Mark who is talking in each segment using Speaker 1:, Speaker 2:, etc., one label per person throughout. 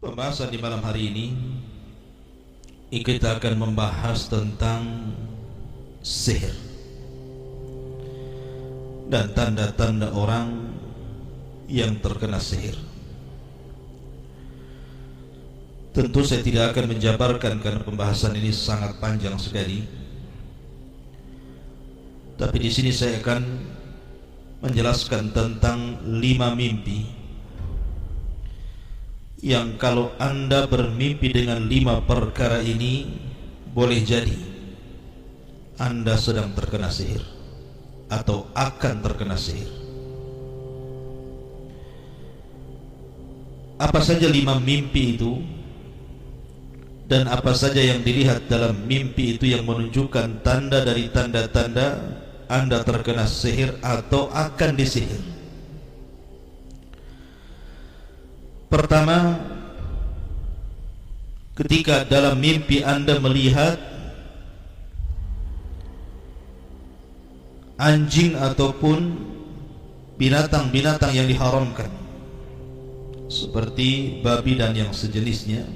Speaker 1: Pembahasan di malam hari ini kita akan membahas tentang sihir dan tanda-tanda orang yang terkena sihir. Tentu saya tidak akan menjabarkan karena pembahasan ini sangat panjang sekali. Tapi di sini saya akan menjelaskan tentang 5 mimpi yang kalau Anda bermimpi dengan 5 perkara ini, boleh jadi Anda sedang terkena sihir atau akan terkena sihir. Apa saja 5 mimpi itu, dan apa saja yang dilihat dalam mimpi itu yang menunjukkan tanda dari tanda-tanda Anda terkena sihir atau akan disihir. Pertama, ketika dalam mimpi Anda melihat anjing ataupun binatang-binatang yang diharamkan seperti babi dan yang sejenisnya,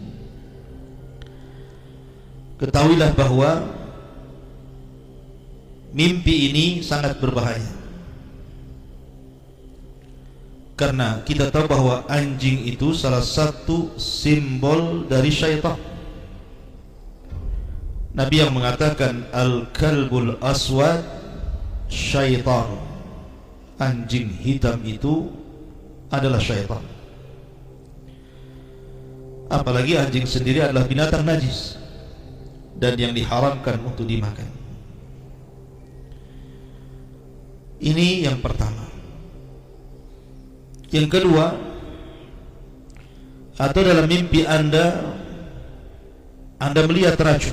Speaker 1: ketahuilah bahwa mimpi ini sangat berbahaya. Karena kita tahu bahwa anjing itu salah satu simbol dari syaitan. Nabi yang mengatakan al-kalbul aswad syaitan, anjing hitam itu adalah syaitan. Apalagi anjing sendiri adalah binatang najis dan yang diharamkan untuk dimakan. Ini yang pertama. Yang kedua, atau dalam mimpi Anda melihat racun,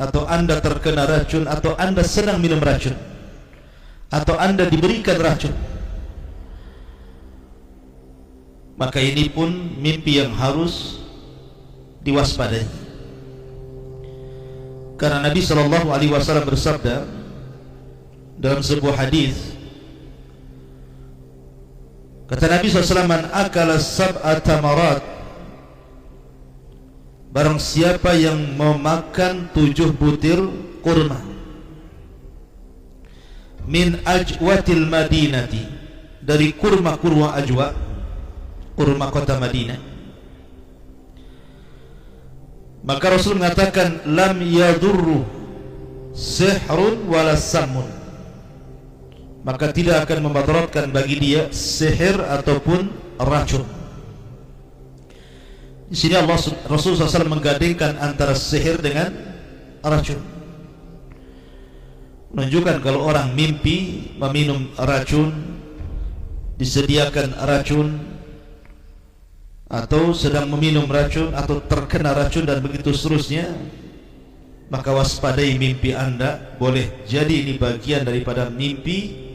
Speaker 1: atau Anda terkena racun, atau Anda sedang minum racun, atau Anda diberikan racun, maka ini pun mimpi yang harus diwaspadai. Karena Nabi SAW bersabda dalam sebuah hadis, kata Nabi SAW, man akala sab'a tamarat, barang siapa yang memakan 7 butir kurma, min ajwatil madinati, dari kurma-kurma ajwa, kurma kota Madinah, maka Rasul mengatakan lam yadurru sihrun wala samun, maka tidak akan memadaratkan bagi dia sihir ataupun racun. Di sini Rasulullah SAW menggandengkan antara sihir dengan racun, menunjukkan kalau orang mimpi meminum racun, disediakan racun, atau sedang meminum racun, atau terkena racun dan begitu seterusnya, maka waspadai mimpi Anda. Boleh jadi ini bagian daripada mimpi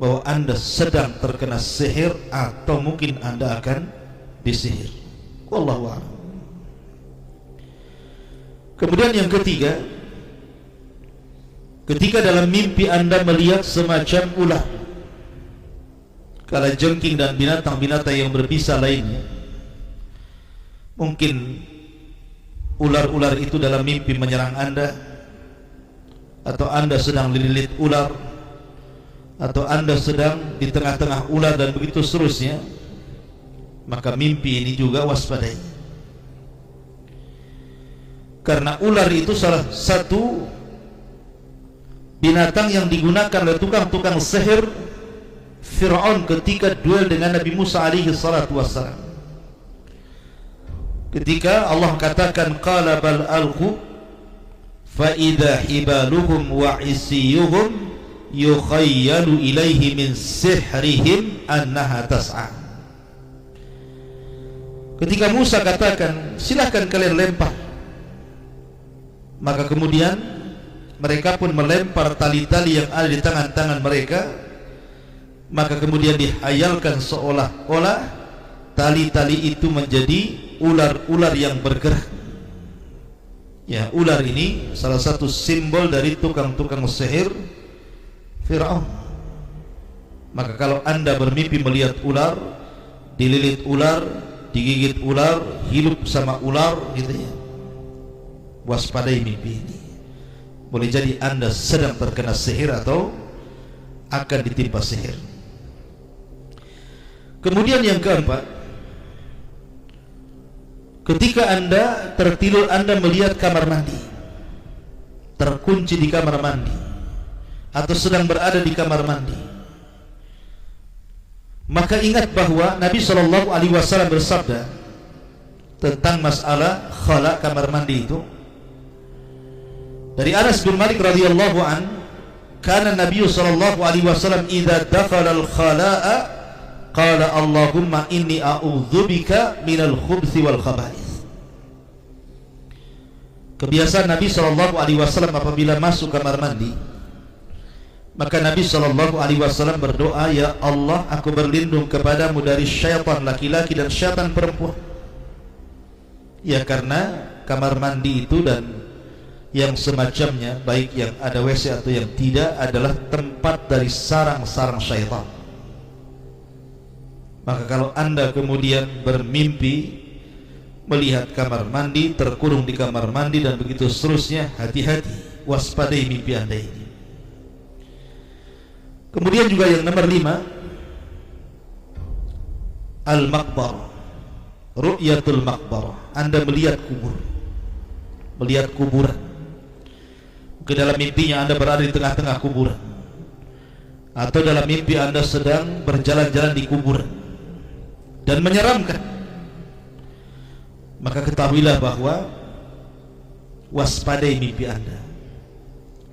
Speaker 1: bahwa Anda sedang terkena sihir atau mungkin Anda akan disihir. Wallahu a'lam. Kemudian yang ketiga, ketika dalam mimpi Anda melihat semacam ular, kalajengking dan binatang-binatang yang berbisa lainnya, mungkin ular-ular itu dalam mimpi menyerang Anda, atau Anda sedang dililit ular, atau Anda sedang di tengah-tengah ular dan begitu seterusnya, maka mimpi ini juga waspadai. Karena ular itu salah satu binatang yang digunakan oleh tukang-tukang sihir Fir'aun ketika duel dengan Nabi Musa alaihi salatu wassalam. Ketika Allah katakan qala bal alqu fa idza hibaluhum wa isiyuhum yukhayyalu ilaihi min sihrihim annaha tas'a. Ketika Musa katakan silakan kalian lempar, maka kemudian mereka pun melempar tali-tali yang ada di tangan-tangan mereka, maka kemudian dihayalkan seolah-olah tali-tali itu menjadi ular-ular yang bergerak. Ya, ular ini salah satu simbol dari tukang-tukang sihir Fir'aun. Maka kalau Anda bermimpi melihat ular, dililit ular, digigit ular, hidup sama ular gitu ya. Waspadai mimpi ini. Boleh jadi Anda sedang terkena sihir atau akan ditimpa sihir. Kemudian yang keempat, ketika Anda tertidur, Anda melihat kamar mandi, terkunci di kamar mandi, atau sedang berada di kamar mandi, maka ingat bahwa Nabi SAW bersabda tentang masalah khala kamar mandi itu. Dari Anas bin Malik radhiyallahu an, kana Nabi SAW idza dakhala al-khala'a qala Allahumma inni a'udzubika minal khubthi wal khaba'ith. Kebiasaan Nabi SAW apabila masuk kamar mandi, maka Nabi SAW berdoa, ya Allah, aku berlindung kepadamu dari syaitan laki-laki dan syaitan perempuan. Ya, karena kamar mandi itu dan yang semacamnya, baik yang ada WC atau yang tidak, adalah tempat dari sarang-sarang syaitan. Maka kalau Anda kemudian bermimpi melihat kamar mandi, terkurung di kamar mandi dan begitu seterusnya, hati-hati, waspadai mimpi Anda ini. Kemudian juga yang nomor 5, al-maqbarah, ru'yatul maqbarah. Anda melihat kubur, melihat kuburan. Ke dalam mimpinya Anda berada di tengah-tengah kuburan, atau dalam mimpi Anda sedang berjalan-jalan di kuburan dan menyeramkan, maka ketahuilah bahwa waspadai mimpi Anda.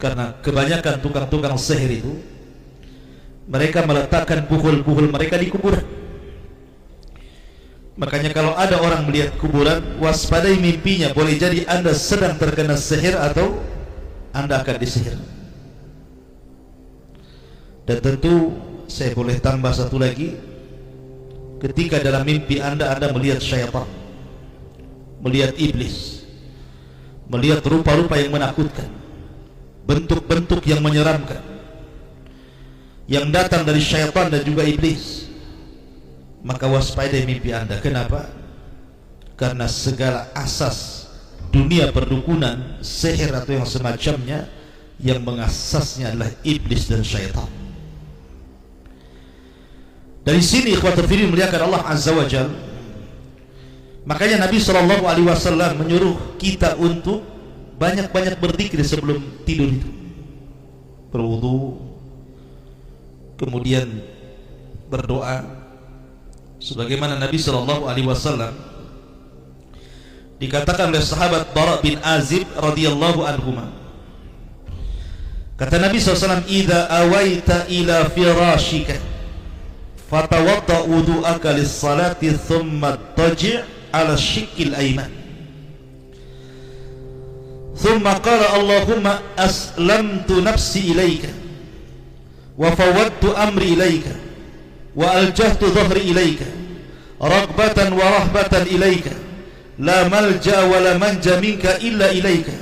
Speaker 1: Karena kebanyakan tukang-tukang sihir itu, mereka meletakkan puhul-puhul mereka di kuburan. Makanya kalau ada orang melihat kuburan, waspadai mimpinya. Boleh jadi Anda sedang terkena sihir atau Anda akan disihir. Dan tentu saya boleh tambah satu lagi, ketika dalam mimpi Anda melihat syaitan, melihat iblis, melihat rupa-rupa yang menakutkan, bentuk-bentuk yang menyeramkan, yang datang dari syaitan dan juga iblis, maka waspadai mimpi Anda. Kenapa? Karena segala asas dunia perdukunan, sihir atau yang semacamnya, yang mengasasnya adalah iblis dan syaitan. Dari sini ikhwatul fillah muliakan Allah Azza wa Jalla, makanya Nabi SAW menyuruh kita untuk banyak-banyak berzikir sebelum tidur itu. Berwudu, kemudian berdoa, sebagaimana Nabi SAW dikatakan oleh sahabat Bara bin Azib radhiyallahu anhuma, kata Nabi SAW, idza awaita ila firashika fatawadda wudu'aka lis-salati thumma taji' ala shiqqil ayman thumma qala Allahumma aslamtu nafsi ilayka wa fawwadtu amri ilayka wa aljahtu dhahri ilayka raghbatan wa rahbatan ilayka la malja wa la manja minka illa ilaika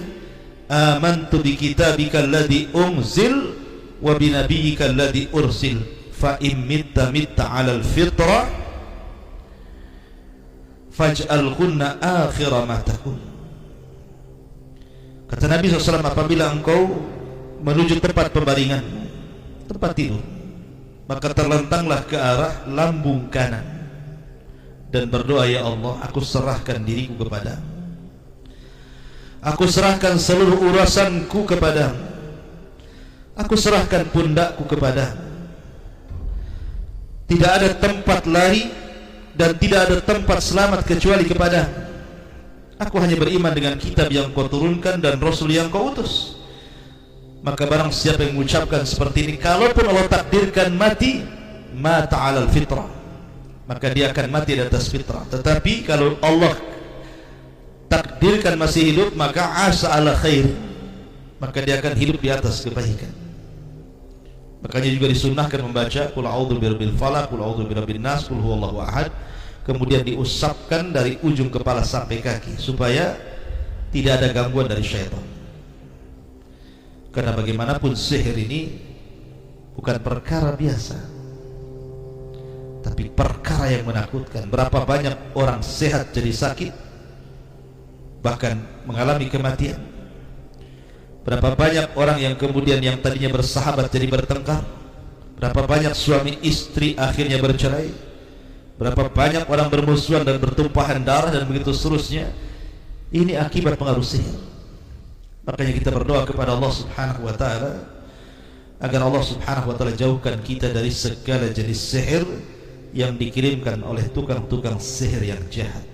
Speaker 1: amantu bi kitabika alladhi unzil wa bi nabiyyika alladhi ursil fa in mitta mitta 'alal fitra faj'alhunna akhira ma takun. Kata Nabi SAW, apabila engkau menuju tempat pembaringan, tempat tidur, maka terlentanglah ke arah lambung kanan dan berdoa, ya Allah, aku serahkan diriku kepadamu, aku serahkan seluruh urasanku kepadamu, aku serahkan pundakku kepadamu. Tidak ada tempat lari dan tidak ada tempat selamat kecuali kepadamu. Aku hanya beriman dengan kitab yang kau turunkan dan Rasul yang kau utus. Maka barang siapa yang mengucapkan seperti ini, kalaupun Allah takdirkan mati, mata 'alal fitrah, maka dia akan mati di atas fitrah. Tetapi kalau Allah takdirkan masih hidup, maka asa ala khair, maka dia akan hidup di atas kebaikan. Makanya juga disunnahkan membaca qul a'udzu birabbil falaq, qul a'udzu birabbin nas, qul huwallahu ahad, kemudian diusapkan dari ujung kepala sampai kaki supaya tidak ada gangguan dari syaitan. Karena bagaimanapun sihir ini bukan perkara biasa, tapi perkara yang menakutkan. Berapa banyak orang sehat jadi sakit, bahkan mengalami kematian. Berapa banyak orang yang kemudian yang tadinya bersahabat jadi bertengkar. Berapa banyak suami istri akhirnya bercerai. Berapa banyak orang bermusuhan dan bertumpahan darah dan begitu seterusnya. Ini akibat pengaruh sihir. Makanya kita berdoa kepada Allah Subhanahu wa taala agar Allah Subhanahu wa taala jauhkan kita dari segala jenis sihir yang dikirimkan oleh tukang-tukang sihir yang jahat.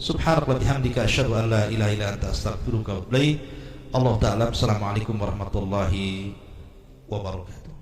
Speaker 1: Subhanallah bihamdika asyhadu an la ilaha illa anta astaghfiruka wa atubu ilaik. Allah ta'ala. Assalamualaikum warahmatullahi wabarakatuh.